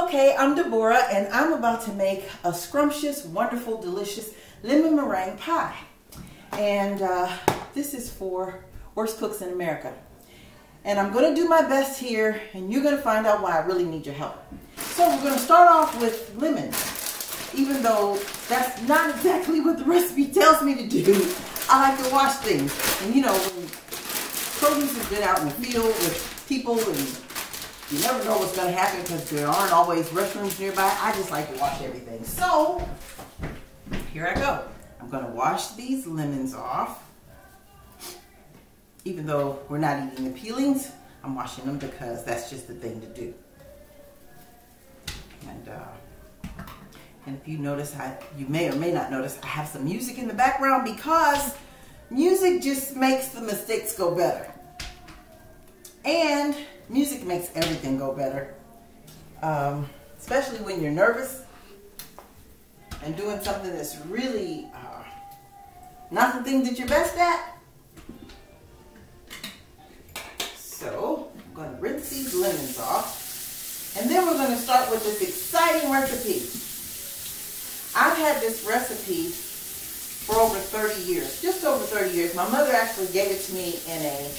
Okay, I'm Deborah, and I'm about to make a scrumptious, wonderful, delicious lemon meringue pie. And this is for worst cooks in America. And I'm going to do my best here, and you're going to find out why I really need your help. So we're going to start off with lemons. Even though that's not exactly what the recipe tells me to do, I like to wash things. And you know, when produce has been out in the field with people and you never know what's going to happen because there aren't always restrooms nearby, I just like to wash everything. So, here I go. I'm going to wash these lemons off. Even though we're not eating the peelings, I'm washing them because that's just the thing to do. And if you notice, you may or may not notice, I have some music in the background because music just makes the mistakes go better. And music makes everything go better. Especially when you're nervous and doing something that's really not the thing that you're best at. So, I'm going to rinse these lemons off. And then we're going to start with this exciting recipe. I've had this recipe for over 30 years, just over 30 years. My mother actually gave it to me in a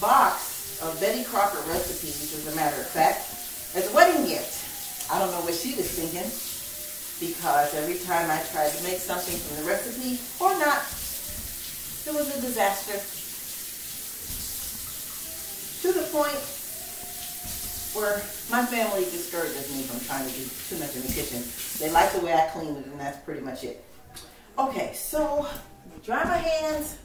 box of Betty Crocker recipes, as a matter of fact, as a wedding gift. I don't know what she was thinking, because every time I tried to make something from the recipe, or not, it was a disaster. To the point where my family discourages me from trying to do too much in the kitchen. They like the way I clean it, and that's pretty much it. Okay, so dry my hands,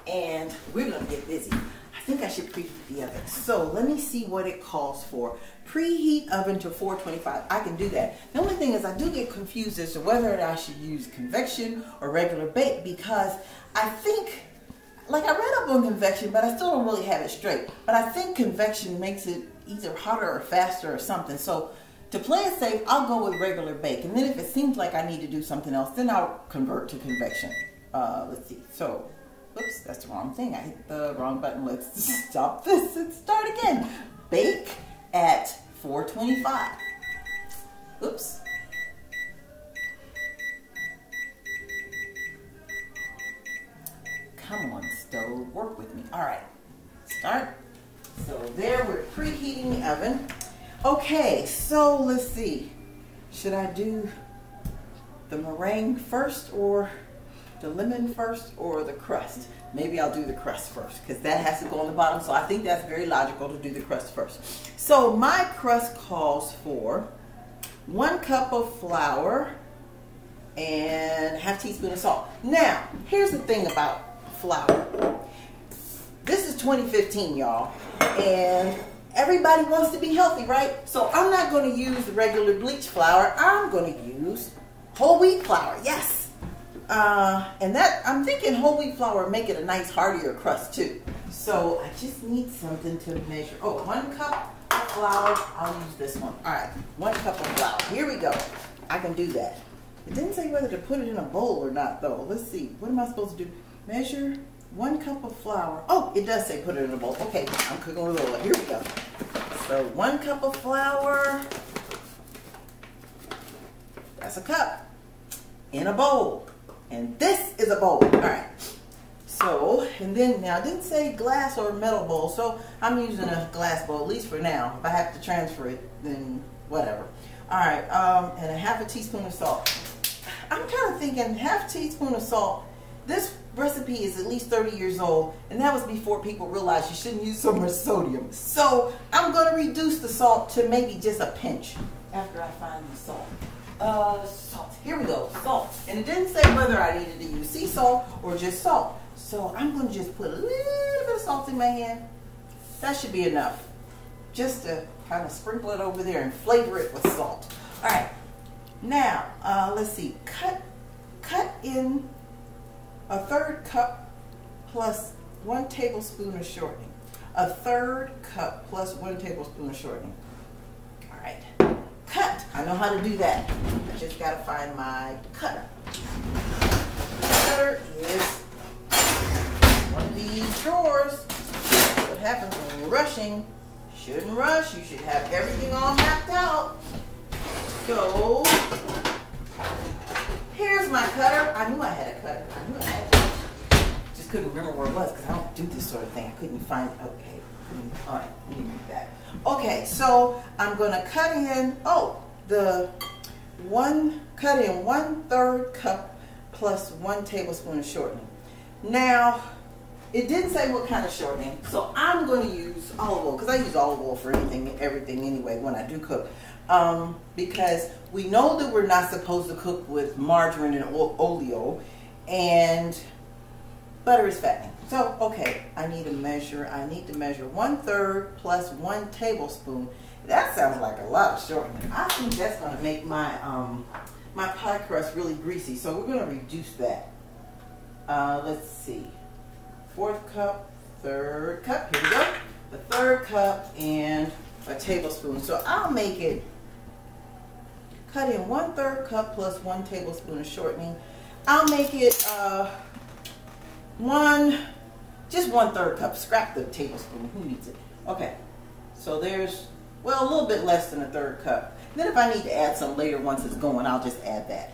and we're going to get busy. I think I should preheat the oven. So let me see what it calls for. Preheat oven to 425. I can do that. The only thing is I do get confused as to whether or not I should use convection or regular bake, because I think, like, I read up on convection, but I still don't really have it straight. But I think convection makes it either hotter or faster or something. So to play it safe, I'll go with regular bake. And then if it seems like I need to do something else, then I'll convert to convection. Let's see. So, oops, that's the wrong thing. I hit the wrong button. Let's stop this and start again. Bake at 425. Oops. Come on, stove, work with me. All right, start. So there, we're preheating the oven. Okay, so let's see. Should I do the meringue first, or the lemon first, or the crust? Maybe I'll do the crust first, because that has to go on the bottom, so I think that's very logical to do the crust first. So my crust calls for 1 cup of flour and ½ teaspoon of salt. Now, here's the thing about flour. This is 2015, y'all, and everybody wants to be healthy, right? So I'm not going to use regular bleach flour. I'm going to use whole wheat flour. Yes. And that, I'm thinking whole wheat flour make it a nice heartier crust too. So I just need something to measure. Oh, 1 cup of flour. I'll use this one. All right, 1 cup of flour. Here we go. I can do that. It didn't say whether to put it in a bowl or not, though. Let's see. What am I supposed to do? Measure 1 cup of flour. Oh, it does say put it in a bowl. Okay, I'm cooking with oil. Here we go. So 1 cup of flour. That's a cup. In a bowl. And this is a bowl. All right. So, and then now it didn't say glass or metal bowl, so I'm using a glass bowl, at least for now. If I have to transfer it, then whatever. All right, and a ½ teaspoon of salt. I'm kind of thinking ½ teaspoon of salt. This recipe is at least 30 years old, and that was before people realized you shouldn't use so much sodium. So I'm going to reduce the salt to maybe just a pinch after I find the salt. Salt. Here we go, salt. And it didn't say whether I needed to use sea salt or just salt. So I'm going to just put a little bit of salt in my hand. That should be enough. Just to kind of sprinkle it over there and flavor it with salt. All right. Now, let's see. Cut in a 1/3 cup plus 1 tablespoon of shortening. A 1/3 cup plus 1 tablespoon of shortening. All right. Cut. I know how to do that. I just got to find my cutter. The cutter is one of these drawers. What happens when you're rushing? Shouldn't rush. You should have everything all mapped out. So, here's my cutter. I knew I had a cutter. I knew I had it. Just couldn't remember where it was because I don't do this sort of thing. I couldn't find it. Okay. All right. Let me read that. Okay. So, I'm going to cut in, cut in 1/3 cup plus 1 tablespoon of shortening. Now, it didn't say what kind of shortening, so I'm going to use olive oil because I use olive oil for everything anyway when I do cook. Because we know that we're not supposed to cook with margarine and oleo, and butter is fattening. So, okay, I need to measure 1/3 plus 1 tablespoon. That sounds like a lot of shortening. I think that's going to make my my pie crust really greasy, so we're going to reduce that. Let's see. 1/4 cup, 1/3 cup, here we go. The 1/3 cup and a tablespoon. So I'll make it, cut in 1/3 cup plus 1 tablespoon of shortening. I'll make it just 1/3 cup. Scrap the tablespoon, who needs it? Okay, so there's, well, a little bit less than a 1/3 cup. And then if I need to add some later once it's going, I'll just add that.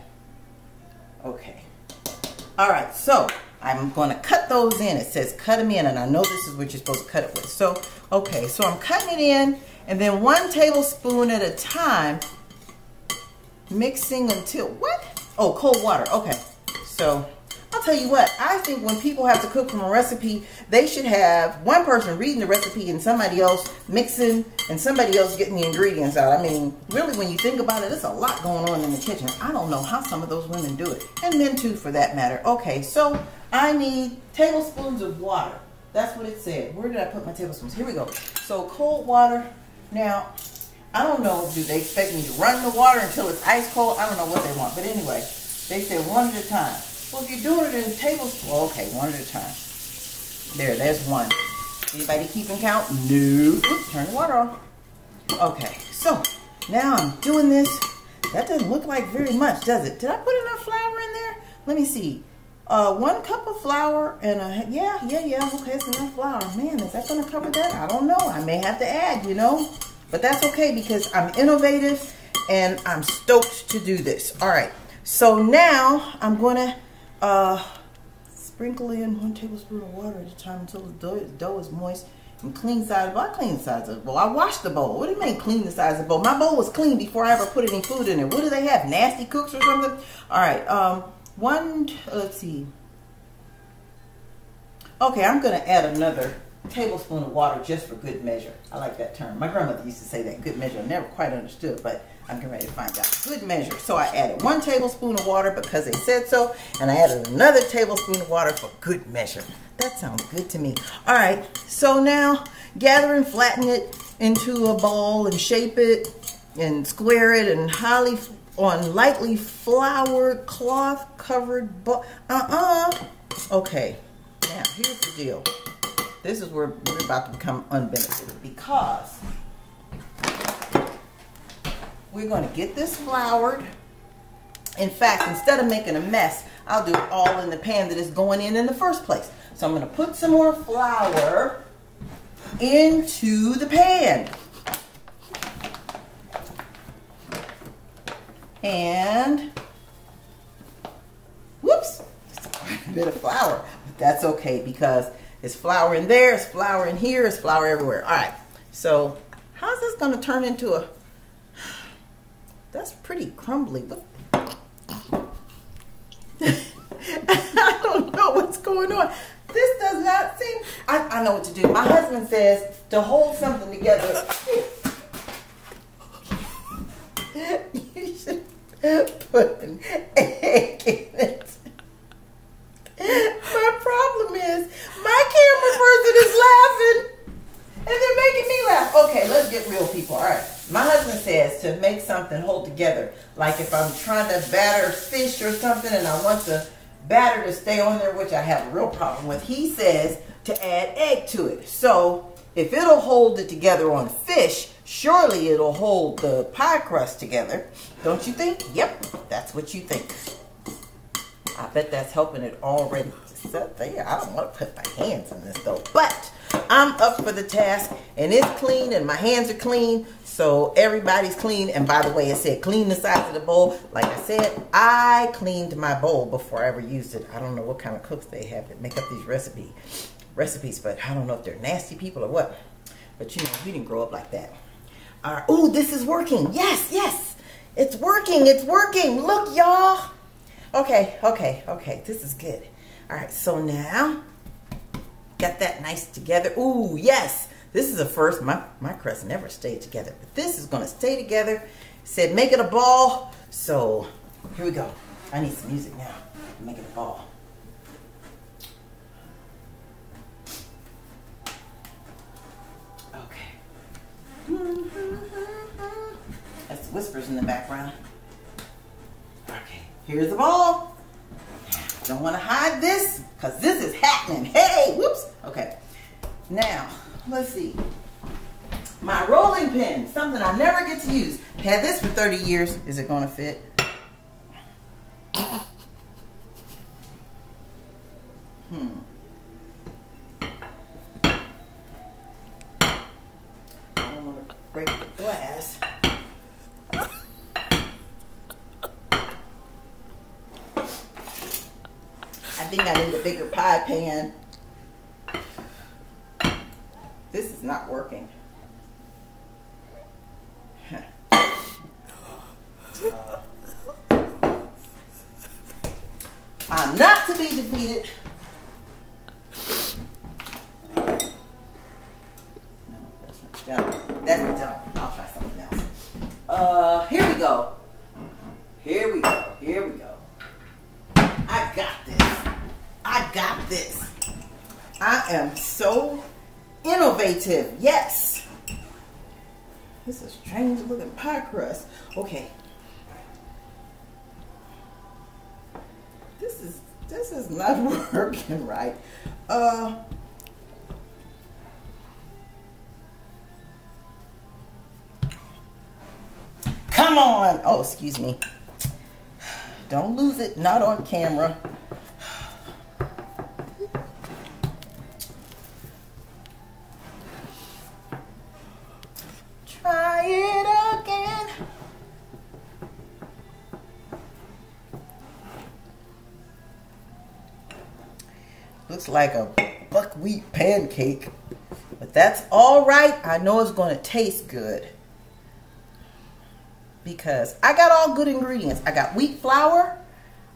Okay. All right, so I'm going to cut those in. It says cut them in, and I know this is what you're supposed to cut it with. So, okay, so I'm cutting it in, and then 1 tablespoon at a time, mixing until, what? Oh, cold water. Okay, so I'll tell you what, I think when people have to cook from a recipe, they should have one person reading the recipe and somebody else mixing and somebody else getting the ingredients out. I mean, really, when you think about it, there's a lot going on in the kitchen. I don't know how some of those women do it, and men too for that matter. Okay, so I need tablespoons of water. That's what it said. Where did I put my tablespoons? Here we go. So cold water. Now, I don't know, do they expect me to run the water until it's ice cold? I don't know what they want, but anyway, they said 1 at a time. Well, if you're doing it in tablespoons, well, okay, 1 at a time. There's 1. Anybody keeping count? No. Oops, turn the water off. Okay, so now I'm doing this. That doesn't look like very much, does it? Did I put enough flour in there? Let me see. 1 cup of flour and yeah, okay, it's enough flour. Man, is that going to cover that? I don't know. I may have to add, you know. But that's okay because I'm innovative and I'm stoked to do this. All right, so now I'm going to sprinkle in 1 tablespoon of water at a time until the dough is moist and clean sides. Well, I clean the sides of the bowl. I washed the bowl. What do you mean clean the sides of the bowl? My bowl was clean before I ever put any food in it. What do they have? Nasty cooks or something? All right, let's see. Okay, I'm going to add another tablespoon of water just for good measure. I like that term. My grandmother used to say that, good measure. I never quite understood, but I'm getting ready to find out. Good measure. So I added 1 tablespoon of water because they said so, and I added another tablespoon of water for good measure. That sounds good to me. All right, so now gather and flatten it into a ball and shape it and square it and on lightly floured cloth covered bowl. Okay, now here's the deal. This is where we're about to become unbenefited because we're going to get this floured. In fact, instead of making a mess, I'll do it all in the pan that it's going in the first place. So I'm going to put some more flour into the pan. And, whoops, just a bit of flour. But that's okay because it's flour in there, it's flour in here, it's flour everywhere. All right, so how's this going to turn into a, that's pretty crumbly. I don't know what's going on. This does not seem, I know what to do. My husband says to hold something together, you should put an egg in it. My problem is my camera person is laughing and they're making me laugh. Okay, let's get real, people. All right. My husband says to make something hold together. Like if I'm trying to batter fish or something and I want the batter to stay on there, which I have a real problem with, he says to add egg to it. So if it'll hold it together on fish, surely it'll hold the pie crust together. Don't you think? Yep, that's what you think. I bet that's helping it already. I don't want to put my hands in this though. But I'm up for the task, and it's clean, and my hands are clean, so everybody's clean. And by the way, it said clean the sides of the bowl. Like I said, I cleaned my bowl before I ever used it. I don't know what kind of cooks they have that make up these recipes, but I don't know if they're nasty people or what. But you know, we didn't grow up like that. All right. Ooh, this is working. Yes, yes. It's working. It's working. Look, y'all. Okay, okay, okay. This is good. All right, so now, got that nice together. Ooh, yes. This is a first. My crust never stayed together, but this is going to stay together. Said make it a ball. So, here we go. I need some music now. Make it a ball. That's whispers in the background. Okay, here's the ball. Don't want to hide this because this is happening. Hey, whoops. Okay, now let's see. My rolling pin, something I never get to use. Had this for 30 years. Is it going to fit? Break the glass. I think I need a bigger pie pan. This is not working. I'm not to be defeated. That's done. I'll try something else. Here we go. Here we go. Here we go. I got this. I got this. I am so innovative. Yes. This is a strange looking pie crust. Okay. This is not working right. Come on. Oh, excuse me. Don't lose it. Not on camera. Try it again. Looks like a buckwheat pancake. But that's all right. I know it's going to taste good. Because I got all good ingredients. I got wheat flour.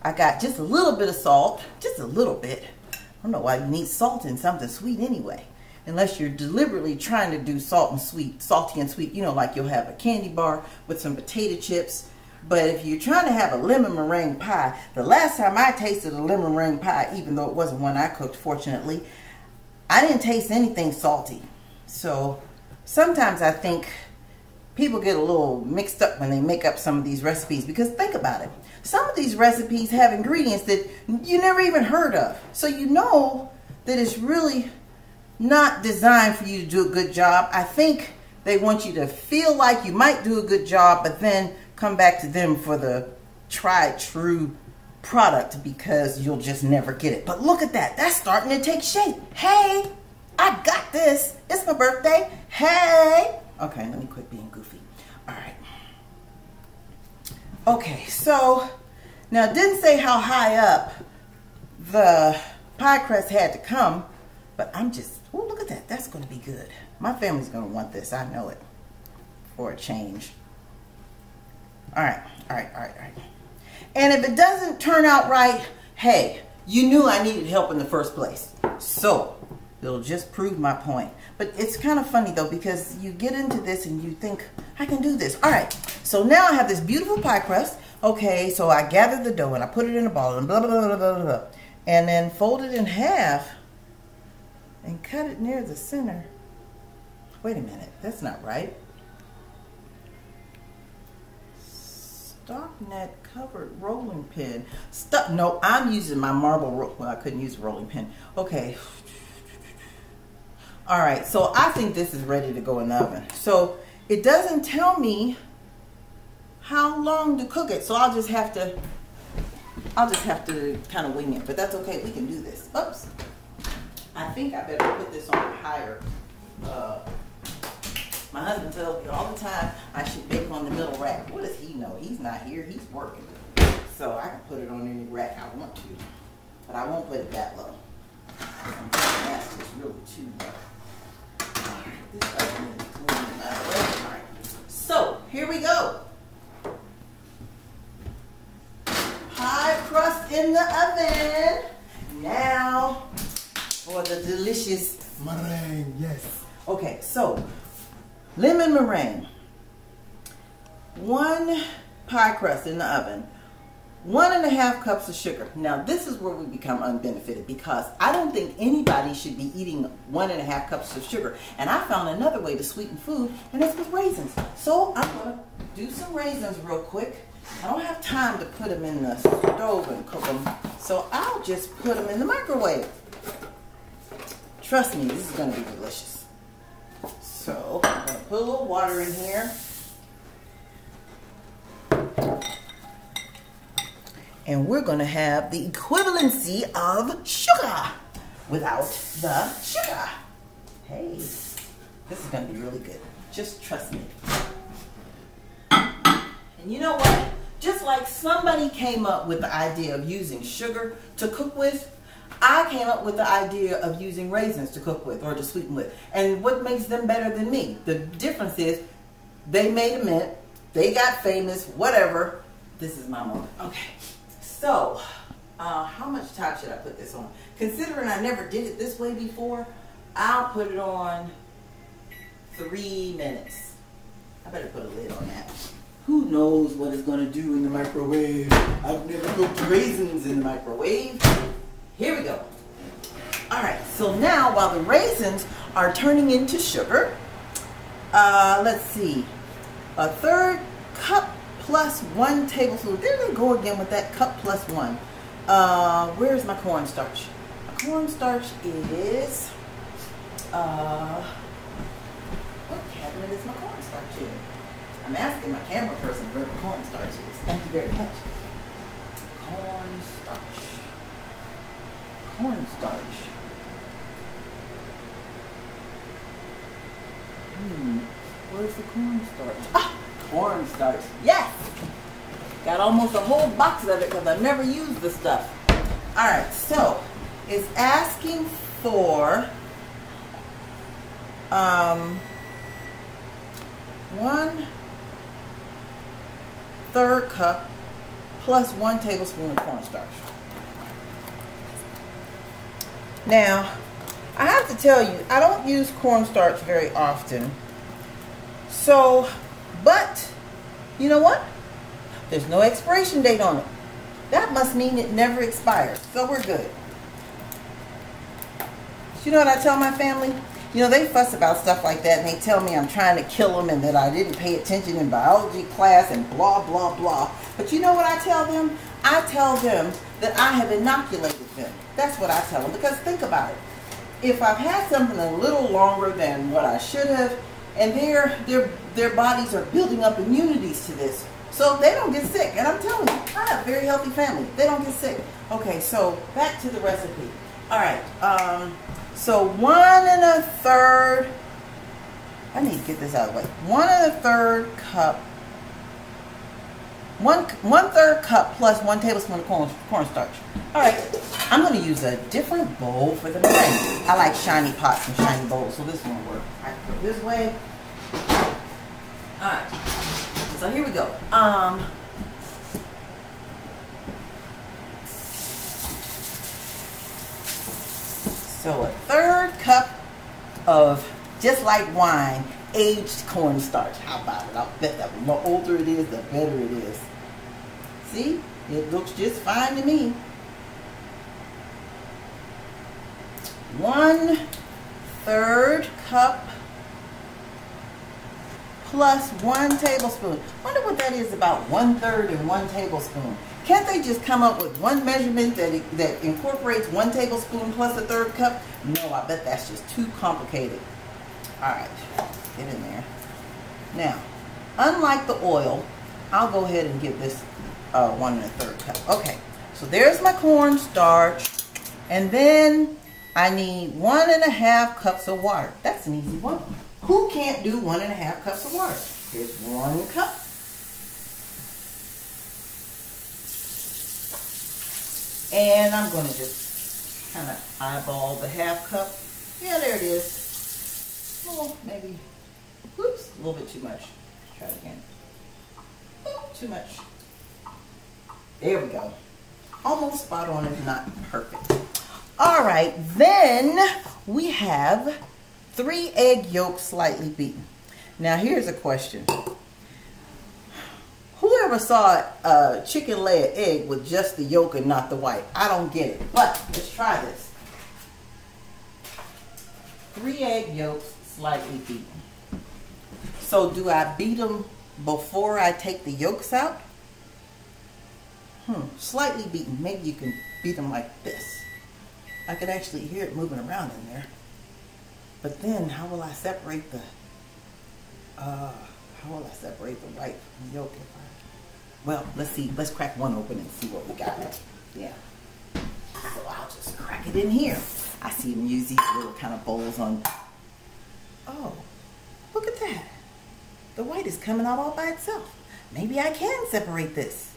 I got just a little bit of salt. Just a little bit. I don't know why you need salt in something sweet anyway. Unless you're deliberately trying to do salty and sweet. You know, like you'll have a candy bar with some potato chips. But if you're trying to have a lemon meringue pie, the last time I tasted a lemon meringue pie, even though it wasn't one I cooked, fortunately, I didn't taste anything salty. So sometimes I think people get a little mixed up when they make up some of these recipes, because think about it. Some of these recipes have ingredients that you never even heard of. So you know that it's really not designed for you to do a good job. I think they want you to feel like you might do a good job, but then come back to them for the tried true product, because you'll just never get it. But look at that. That's starting to take shape. Hey, I got this. It's my birthday. Hey. Okay, let me quit being goofy. All right. Okay, so now it didn't say how high up the pie crust had to come, but I'm just, oh, look at that. That's going to be good. My family's going to want this. I know it. For a change. All right, all right, all right, all right. And if it doesn't turn out right, hey, you knew I needed help in the first place. So it'll just prove my point. But it's kind of funny though, because you get into this and you think, I can do this. All right, so now I have this beautiful pie crust. Okay, so I gathered the dough and I put it in a ball and blah, blah, blah, blah, blah, blah. And then fold it in half and cut it near the center. Wait a minute, that's not right. Stocknet covered rolling pin. No, I'm using my marble roll. Well, I couldn't use a rolling pin. Okay. All right, so I think this is ready to go in the oven. So it doesn't tell me how long to cook it, so I'll just have to kind of wing it. But that's okay. We can do this. Oops. I think I better put this on higher. My husband tells me all the time I should bake on the middle rack. What does he know? He's not here. He's working. So I can put it on any rack I want to. But I won't put it that low. That's just really too low. Alright, this oven is clean. Alright. So, here we go. Pie crust in the oven. Now, for the delicious meringue. Yes. Okay, so, lemon meringue. 1 pie crust in the oven. 1.5 cups of sugar. Now this is where we become unbenefited because I don't think anybody should be eating 1.5 cups of sugar. And I found another way to sweeten food, and it's with raisins. So I'm gonna do some raisins real quick. I don't have time to put them in the stove and cook them, so I'll just put them in the microwave. Trust me, this is gonna be delicious. So I'm gonna put a little water in here. And we're going to have the equivalency of sugar without the sugar. Hey, this is going to be really good. Just trust me. And you know what? Just like somebody came up with the idea of using sugar to cook with, I came up with the idea of using raisins to cook with or to sweeten with. And what makes them better than me? The difference is they made a mint, they got famous, whatever. This is my moment. Okay. So, how much time should I put this on? Considering I never did it this way before, I'll put it on 3 minutes. I better put a lid on that. Who knows what it's going to do in the microwave? I've never cooked raisins in the microwave. Here we go. All right, so now while the raisins are turning into sugar, let's see, 1/3 cup plus 1 tablespoon. There they go again with that cup plus 1. Where's my cornstarch? My cornstarch is, what cabinet is my cornstarch in? I'm asking my camera person where the cornstarch is. Thank you very much. Cornstarch. Cornstarch. Where's the cornstarch? Ah! Cornstarch. Yes! Got almost a whole box of it because I never used the stuff. Alright, so it's asking for 1/3 cup plus 1 tablespoon of cornstarch. Now, I have to tell you, I don't use cornstarch very often. So, but, you know what? There's no expiration date on it. That must mean it never expires. So we're good. You know what I tell my family? You know, they fuss about stuff like that and they tell me I'm trying to kill them and that I didn't pay attention in biology class and blah, blah, blah. But you know what I tell them? I tell them that I have inoculated them. That's what I tell them. Because think about it. If I've had something a little longer than what I should have, and their bodies are building up immunities to this, so they don't get sick. And I'm telling you, I have a very healthy family. They don't get sick. Okay, so back to the recipe. All right, so 1 1/3. I need to get this out of the way. 1 1/3 cup. 1/3 cup plus 1 tablespoon of cornstarch. All right, I'm going to use a different bowl for the meringue. I like shiny pots and shiny bowls, so this won't work. I can put it this way. All right, so here we go. So 1/3 cup of, just like wine, aged cornstarch. How about it? I'll bet that the more older it is, the better it is. See? It looks just fine to me. 1/3 cup plus 1 tablespoon. Wonder what that is about 1/3 and 1 tablespoon. Can't they just come up with one measurement that incorporates 1 tablespoon plus 1/3 cup? No, I bet that's just too complicated. All right, get in there. Now, unlike the oil, I'll go ahead and give this 1 1/3 cup. Okay, so there's my cornstarch, and then I need 1.5 cups of water. That's an easy one. Who can't do 1.5 cups of water? Here's 1 cup. And I'm going to just kind of eyeball the 1/2 cup. Yeah, there it is. Oh, maybe, whoops, a little bit too much. Try it again. Oh, too much. There we go. Almost spot on, if not perfect. All right, then we have 3 egg yolks slightly beaten. Now here's a question. Whoever saw a chicken lay an egg with just the yolk and not the white? I don't get it, but let's try this. 3 egg yolks slightly beaten. So do I beat them before I take the yolks out? Slightly beaten. Maybe you can beat them like this. I could actually hear it moving around in there. But then how will I separate the white from the yolk? Well, let's see. Let's crack one open and see what we got. Yeah. So I'll just crack it in here. I see them use these little kind of bowls on. Oh, look at that. The white is coming out all by itself. Maybe I can separate this.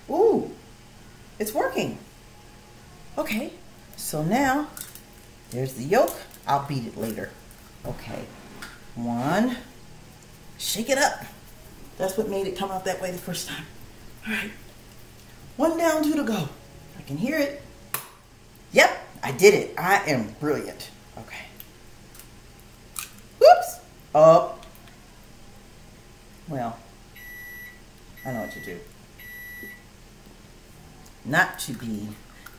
Ooh, it's working. Okay, so now there's the yolk. I'll beat it later. Okay, 1. Shake it up. That's what made it come out that way the first time. All right, 1 down, 2 to go. I can hear it. Yep, I did it. I am brilliant. Okay. Whoops. Up. Well, I know what to do. Not to be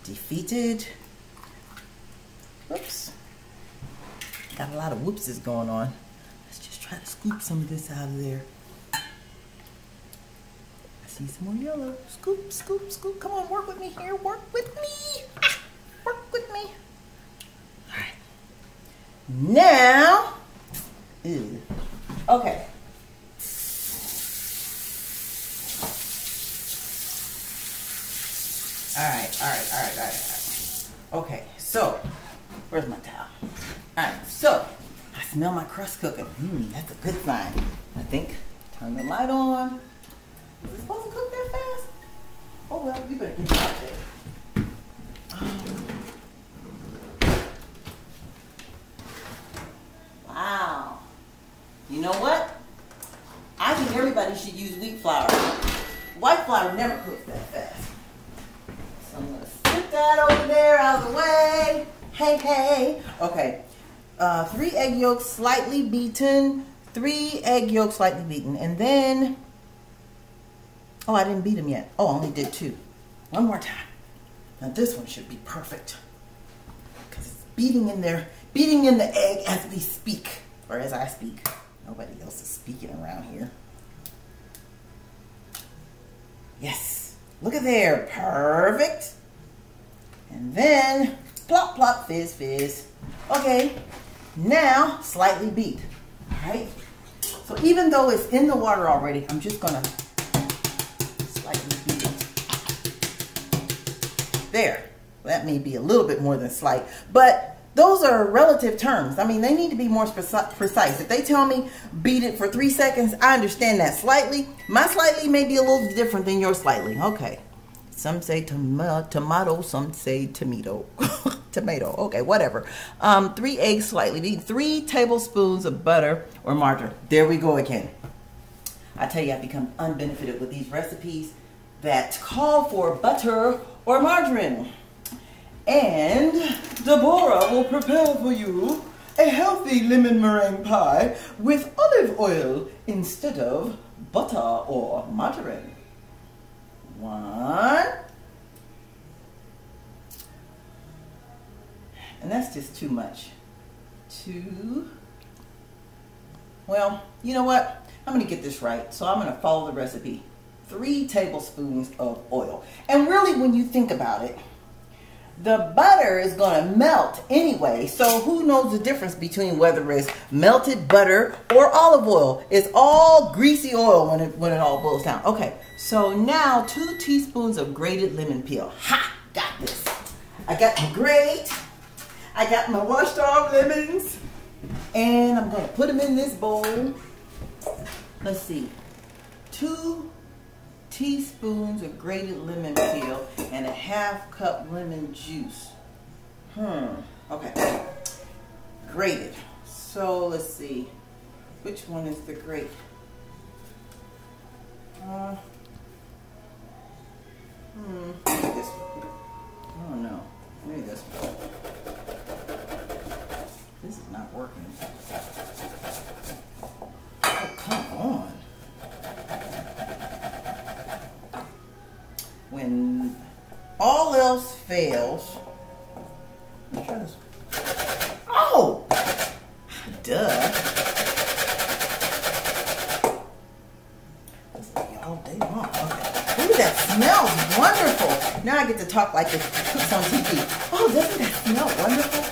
defeated. Whoops. Got a lot of whoopses going on. Let's just try to scoop some of this out of there. I see some more yellow. Scoop, scoop, scoop. Come on, work with me here. Work with me. Work with me. All right. Now, okay. All right. Okay, so, where's my towel? All right, so, I smell my crust cooking. That's a good sign, I think. Turn the light on. Is it supposed to cook that fast? Oh, well, you better get out there. Wow. You know what? I think everybody should use wheat flour. White flour never cooks that fast. So I'm going to stick that over there out of the way. Hey, hey. Okay. 3 egg yolks slightly beaten. 3 egg yolks slightly beaten. And then, oh, I didn't beat them yet. Oh, I only did 2. One more time. Now this one should be perfect. Because it's beating in there, beating in the egg as we speak. Or as I speak. Nobody else is speaking around here. Yes. Look at there. Perfect. And then, plop, plop, fizz, fizz. Okay. Now, slightly beat. Alright? So even though it's in the water already, I'm just going to slightly beat it. There. That may be a little bit more than slight. But those are relative terms. I mean, they need to be more precise. If they tell me beat it for 3 seconds, I understand that slightly. My slightly may be a little different than your slightly. Okay. Some say tomato, some say tomato. Tomato. Okay, whatever. 3 eggs slightly beaten. 3 tablespoons of butter or margarine. There we go again. I tell you, I've become unbenefited with these recipes that call for butter or margarine. And Debórah will prepare for you a healthy lemon meringue pie with olive oil instead of butter or margarine. 1. And that's just too much. 2. Well, you know what? I'm going to get this right, so I'm going to follow the recipe. 3 tablespoons of oil. And really, when you think about it, the butter is going to melt anyway. So who knows the difference between whether it's melted butter or olive oil? It's all greasy oil when it all boils down. Okay, so now 2 teaspoons of grated lemon peel. Ha! Got this. I got my grate. I got my washed off lemons. And I'm going to put them in this bowl. Let's see. 2 teaspoons of grated lemon peel and a ½ cup lemon juice. Okay. Grated. So let's see. Which one is the grate? Maybe this one. I don't know. Maybe this one. This is not working. Oh, come on. When all else fails, let me try this. Oh! Duh. This will be all day long. Okay. Ooh, that smells wonderful. Now I get to talk like this cooks on TV. Oh, doesn't that smell wonderful?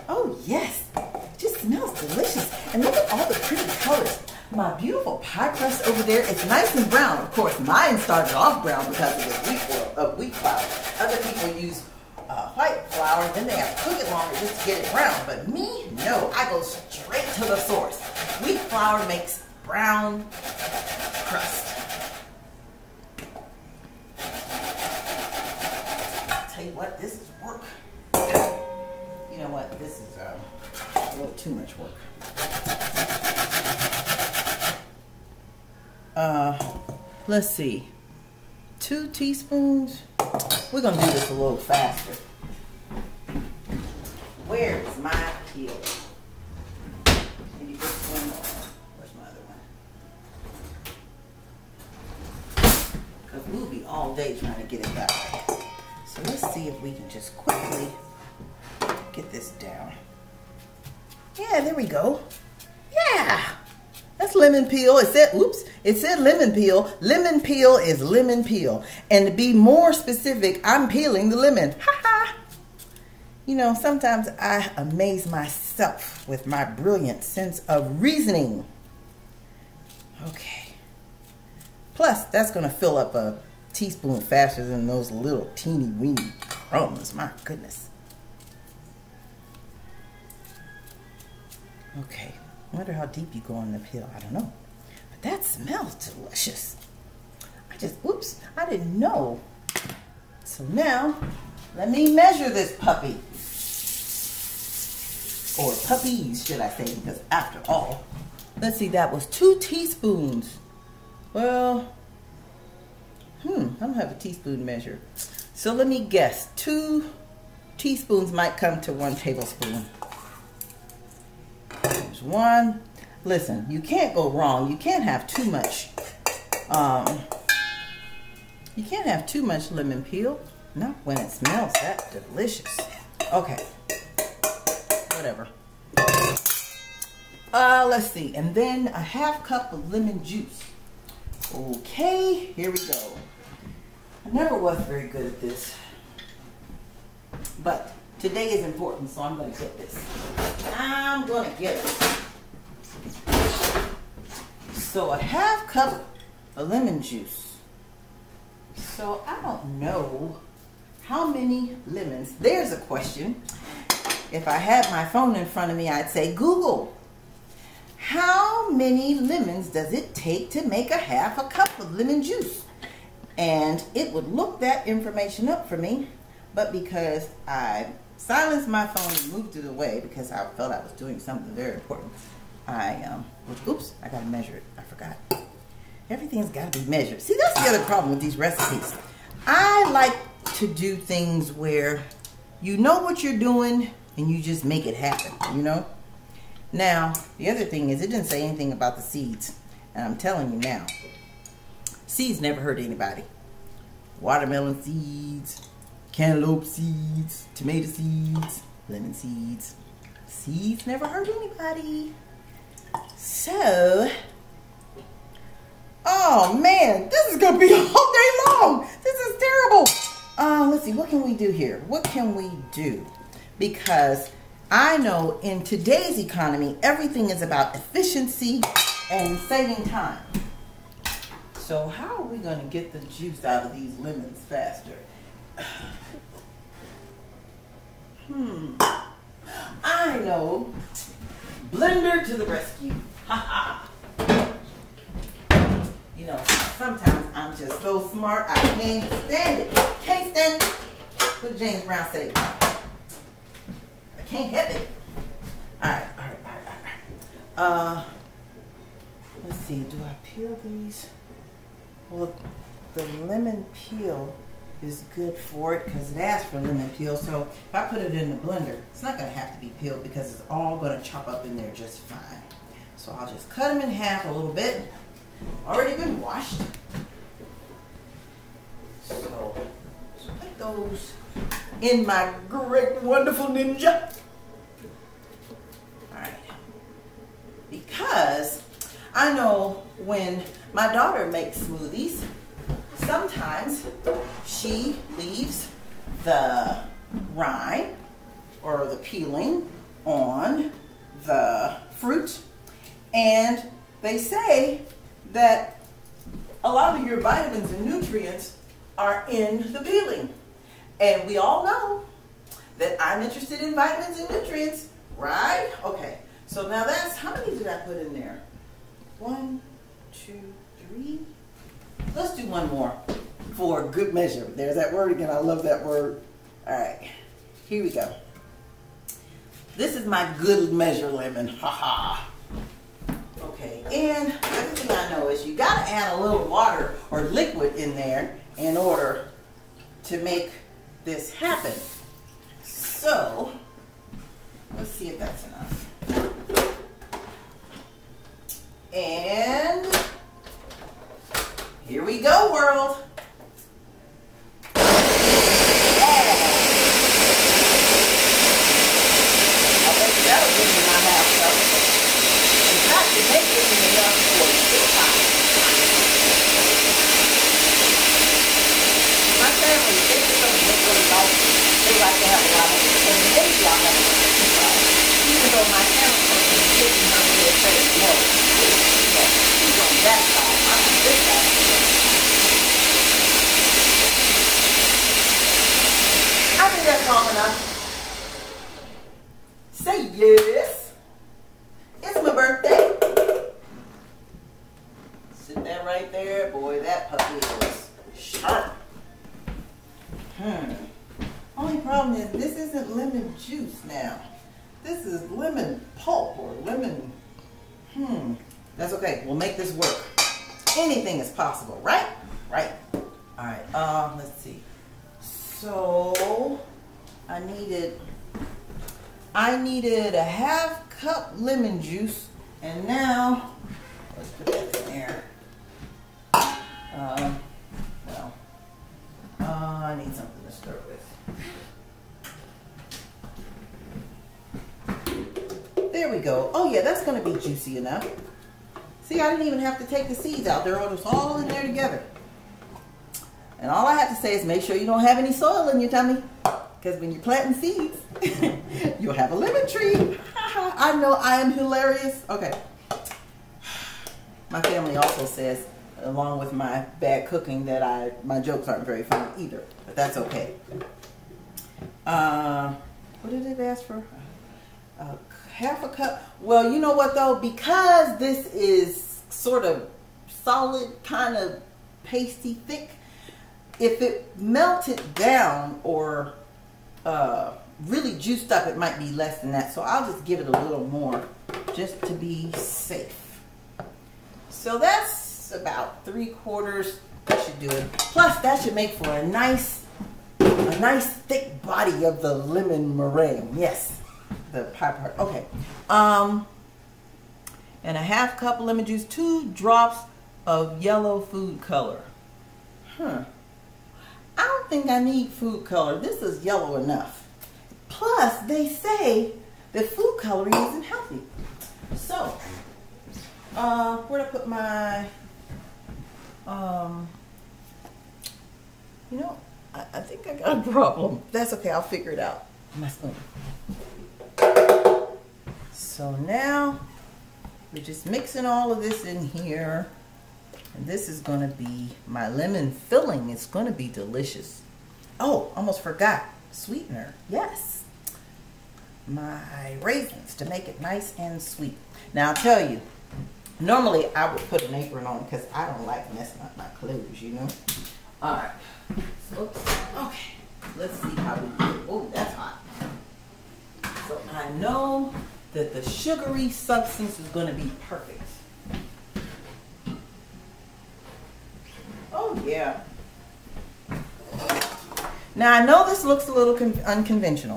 Oh, yes. It just smells delicious. And look at all the pretty colors. My beautiful pie crust over there, it's nice and brown. Of course, mine started off brown because of the wheat flour. Other people use white flour, then they have to cook it longer just to get it brown. But me, no, I go straight to the source. Wheat flour makes brown crust. I'll tell you what, this is work. You know what, this is a little too much work. Let's see, 2 teaspoons. We're gonna do this a little faster. Where is my peel? Maybe this one. Where's my other one? Because we'll be all day trying to get it that way. So let's see if we can just quickly get this down. Yeah, there we go. Yeah. That's lemon peel. It said, oops, it said lemon peel. Lemon peel is lemon peel. And to be more specific, I'm peeling the lemon. Ha ha. You know, sometimes I amaze myself with my brilliant sense of reasoning. Okay. Plus, that's going to fill up a teaspoon faster than those little teeny weeny crumbs. My goodness. Okay. I wonder how deep you go on the peel. I don't know. But that smells delicious. Oops, I didn't know. So now, let me measure this puppy. Or puppies, should I say, because after all, let's see, that was 2 teaspoons. Well, I don't have a teaspoon measure. So let me guess, 2 teaspoons might come to 1 tablespoon. There's 1. Listen, you can't go wrong. You can't have too much. You can't have too much lemon peel. Not when it smells that delicious. Okay. Whatever. Let's see. And then a ½ cup of lemon juice. Okay, here we go. I never was very good at this. But today is important, so I'm going to get this. I'm going to get it. So a ½ cup of lemon juice. So I don't know how many lemons. There's a question. If I had my phone in front of me, I'd say, Google, how many lemons does it take to make a ½ cup of lemon juice? And it would look that information up for me. But because I silenced my phone and moved it away because I felt I was doing something very important, oops, I gotta measure it. I forgot. Everything's gotta be measured. See, that's the other problem with these recipes. I like to do things where you know what you're doing and you just make it happen, you know? Now, the other thing is it didn't say anything about the seeds. And I'm telling you now, seeds never hurt anybody. Watermelon seeds, cantaloupe seeds, tomato seeds, lemon seeds. Seeds never hurt anybody. So, oh man, this is gonna be all day long. This is terrible. Let's see, what can we do here? What can we do? Because I know in today's economy, everything is about efficiency and saving time. So how are we going to get the juice out of these lemons faster? I know. Blender to the rescue. You know, sometimes I'm just so smart, I can't stand it. Can't stand it. What did James Brown say? I can't help it. All right. Let's see, do I peel these? Well, the lemon peel is good for it because it asks for lemon peel. So if I put it in the blender, it's not going to have to be peeled because it's all going to chop up in there just fine. So I'll just cut them in half a little bit. Already been washed. So put those in my great, wonderful Ninja. All right. Because I know when my daughter makes smoothies, sometimes she leaves the rind or the peeling on the fruit, and they say that a lot of your vitamins and nutrients are in the peeling. And we all know that I'm interested in vitamins and nutrients, right? Okay, so now that's, how many did I put in there? 1, 2, 3. Let's do one more for good measure. There's that word again. I love that word. All right, here we go. This is my good measure lemon. Ha-ha. Okay, and everything I know is you got to add a little water or liquid in there in order to make this happen. So, let's see if that's enough. And here we go, world. I'll bet you that'll give me my half cup. In fact, it may give me enough for this time. My family, they just don't really like it. They like to have a lot of it. So maybe I'll have a lot of it. Even though my family person is taking her to their face, no. She's on that side. I'm on this side. I think that's long enough. Say yes. It's my birthday. Sit that right there. Boy, that puppy is sharp. Only problem is this isn't lemon juice now. This is lemon pulp or lemon. That's okay. We'll make this work. Anything is possible, right? Right. All right. Let's see. So I needed a half cup lemon juice, and now let's put that in there. I need something to start with. There we go. Oh yeah, that's going to be juicy enough. See, I didn't even have to take the seeds out. They're all in there together. And all I have to say is make sure you don't have any soil in your tummy. Because when you're planting seeds, you'll have a lemon tree. I know I am hilarious. Okay. My family also says, along with my bad cooking, that my jokes aren't very funny either. But that's okay. What did it ask for? Half a cup. Well, you know what though? Because this is sort of solid, kind of pasty thick, if it melted down or really juiced up, it might be less than that. So I'll just give it a little more just to be safe. So that's about 3/4. That should do it. Plus that should make for a nice thick body of the lemon meringue. Yes. The pie part. Okay. And a half cup of lemon juice, 2 drops of yellow food color. I don't think I need food color. This is yellow enough. Plus, they say that food coloring isn't healthy. So, where'd I put my, I think I got a problem. That's okay, I'll figure it out. My spoon. So now we're just mixing all of this in here. And this is gonna be my lemon filling. It's gonna be delicious. Oh, almost forgot. Sweetener, yes. My raisins to make it nice and sweet. Now I'll tell you, normally I would put an apron on because I don't like messing up my clothes, you know. All right. So, okay. Let's see how we do. Oh, that's hot. So I know that the sugary substance is going to be perfect. Oh yeah. Now I know this looks a little unconventional,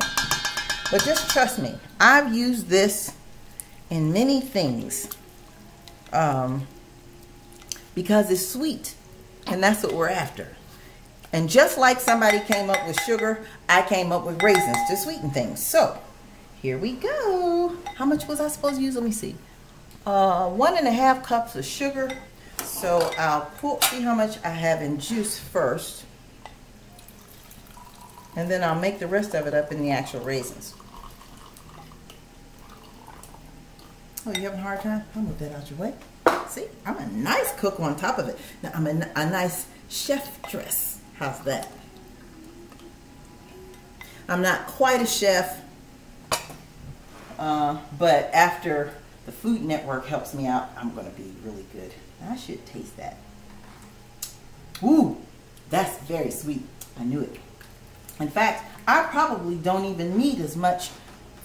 but just trust me. I've used this in many things because it's sweet, and that's what we're after. And just like somebody came up with sugar, I came up with raisins to sweeten things. So here we go. How much was I supposed to use? Let me see. 1.5 cups of sugar. So I'll see how much I have in juice first. And then I'll make the rest of it up in the actual raisins. Oh, you having a hard time? I'll move that out your way. See, I'm a nice cook on top of it. Now I'm a nice chef-tress. How's that? I'm not quite a chef, but after the Food Network helps me out, I'm going to be really good. I should taste that. Ooh, that's very sweet. I knew it. In fact, I probably don't even need as much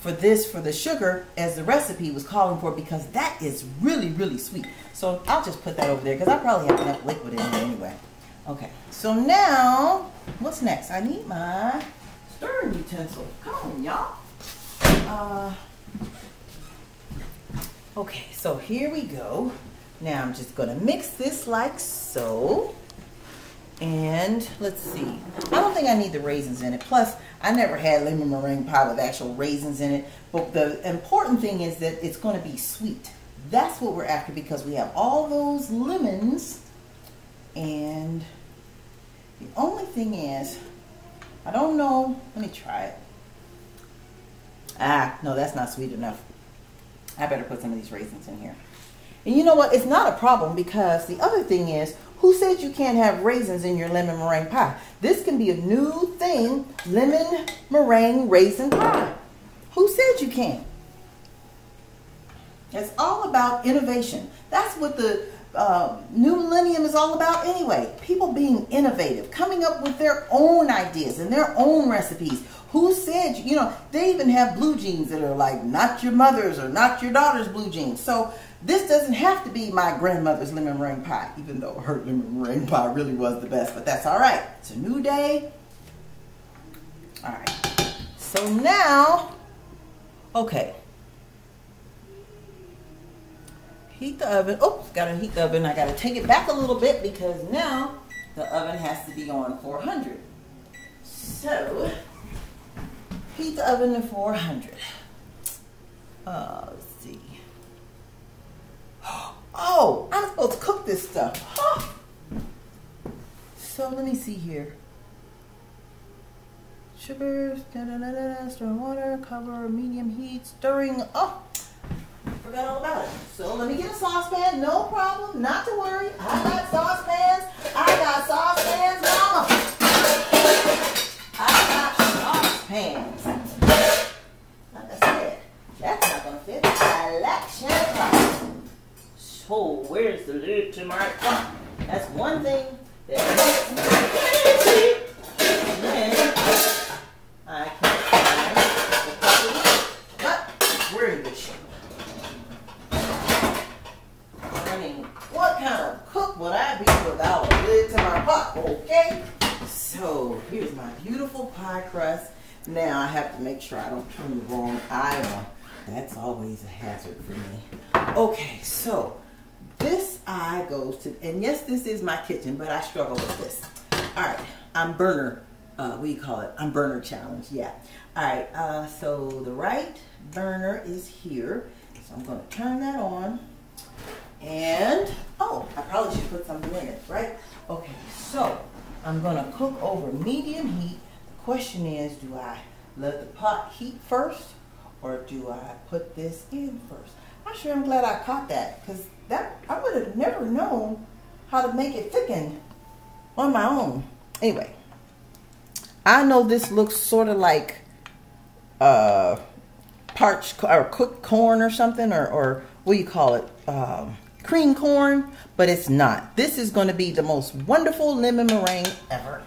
for the sugar as the recipe was calling for, because that is really, really sweet. So I'll just put that over there because I probably have enough liquid in there anyway. Okay, so now, what's next? I need my stirring utensil. Come on, y'all. Okay, so here we go. Now I'm just gonna mix this like so. And let's see. I don't think I need the raisins in it. Plus, I never had lemon meringue pie with actual raisins in it. But the important thing is that it's gonna be sweet. That's what we're after, because we have all those lemons. And the only thing is, I don't know. Let me try it. Ah, no, that's not sweet enough. I better put some of these raisins in here. And you know what? It's not a problem, because the other thing is, who said you can't have raisins in your lemon meringue pie? This can be a new thing, lemon meringue raisin pie. Who said you can't? It's all about innovation. That's what the new millennium is all about anyway. People being innovative, coming up with their own ideas and their own recipes. Who said, you know, they even have blue jeans that are like not your mother's or not your daughter's blue jeans. So this doesn't have to be my grandmother's lemon meringue pie, even though her lemon meringue pie really was the best, but that's all right. It's a new day. All right. So now, okay. Heat the oven. Oh, gotta heat the oven. I gotta take it back a little bit because now the oven has to be on 400. So, heat the oven to 400. Let's see. Oh, I'm supposed to cook this stuff. Oh. So let me see here. Sugar, stir water, cover, medium heat, stirring. Oh, forgot all about it. So let me get a saucepan. No problem, not to worry. I got saucepans. I got saucepans, mama. I got saucepans. Like I said, that's not gonna fit. I like champagne. So where's the lid to my pot? That's one thing that makes me and then I can't find the proper, but we're in good shape. I mean, what kind of cook would I be without a lid to my pot, okay? So here's my beautiful pie crust. Now I have to make sure I don't turn the wrong eye on. That's always a hazard for me. Okay, so this eye goes to, and yes, this is my kitchen, but I struggle with this. All right, I'm burner, what do you call it? I'm burner challenge, yeah. All right, so the right burner is here. So I'm gonna turn that on. And, oh, I probably should put something in it, right? Okay, so I'm going to cook over medium heat. The question is, do I let the pot heat first or do I put this in first? I'm glad I caught that, because I would have never known how to make it thicken on my own. Anyway, I know this looks sort of like parched or cooked corn or something, or what do you call it? Cream corn, but it's not. This is going to be the most wonderful lemon meringue ever.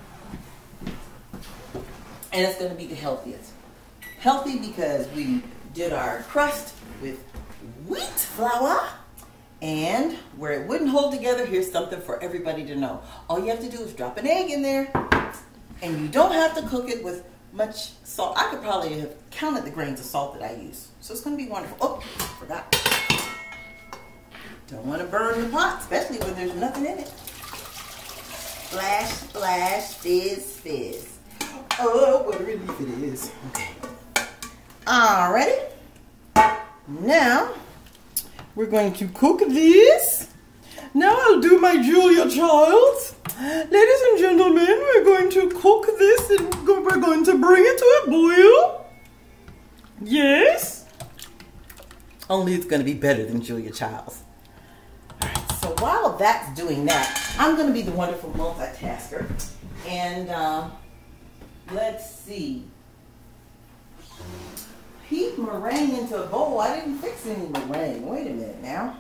And it's going to be the healthiest. Healthy because we did our crust with wheat flour, and where it wouldn't hold together, here's something for everybody to know. All you have to do is drop an egg in there, and you don't have to cook it with much salt. I could probably have counted the grains of salt that I use. So it's going to be wonderful. Oh, forgot. Don't want to burn the pot, especially when there's nothing in it. Splash, splash, fizz, fizz. Oh, what a relief it is. Okay. All ready? Now, we're going to cook this. Now I'll do my Julia Childs. Ladies and gentlemen, we're going to cook this and we're going to bring it to a boil. Yes. Only it's going to be better than Julia Childs. All right, so while that's doing that, I'm going to be the wonderful multitasker. And let's see. Heat meringue into a bowl. I didn't fix any meringue. Wait a minute now.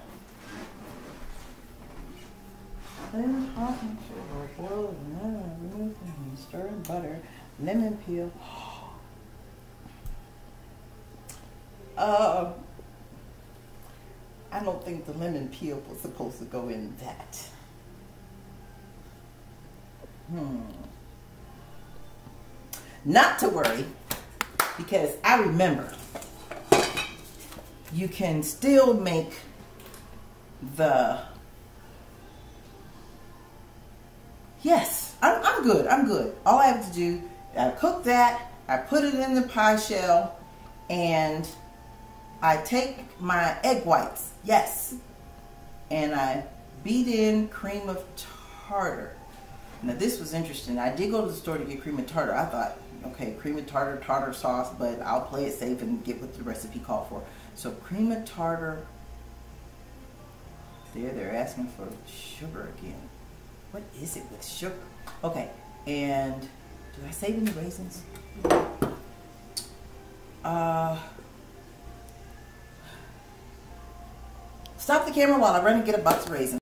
Then hot and sugar, boil, remove and stir in butter, lemon peel. I don't think the lemon peel was supposed to go in that. Not to worry, because I remember you can still make the... Yes, I'm good. I'm good. All I have to do, I cook that, I put it in the pie shell, and I take my egg whites, yes, and I beat in cream of tartar. Now this was interesting. I did go to the store to get cream of tartar. I thought, okay, cream of tartar, tartar sauce, but I'll play it safe and get what the recipe called for. So cream of tartar, they're asking for sugar again. What is it with sugar? Okay, and do I save any raisins? Stop the camera while I run and get a box of raisins.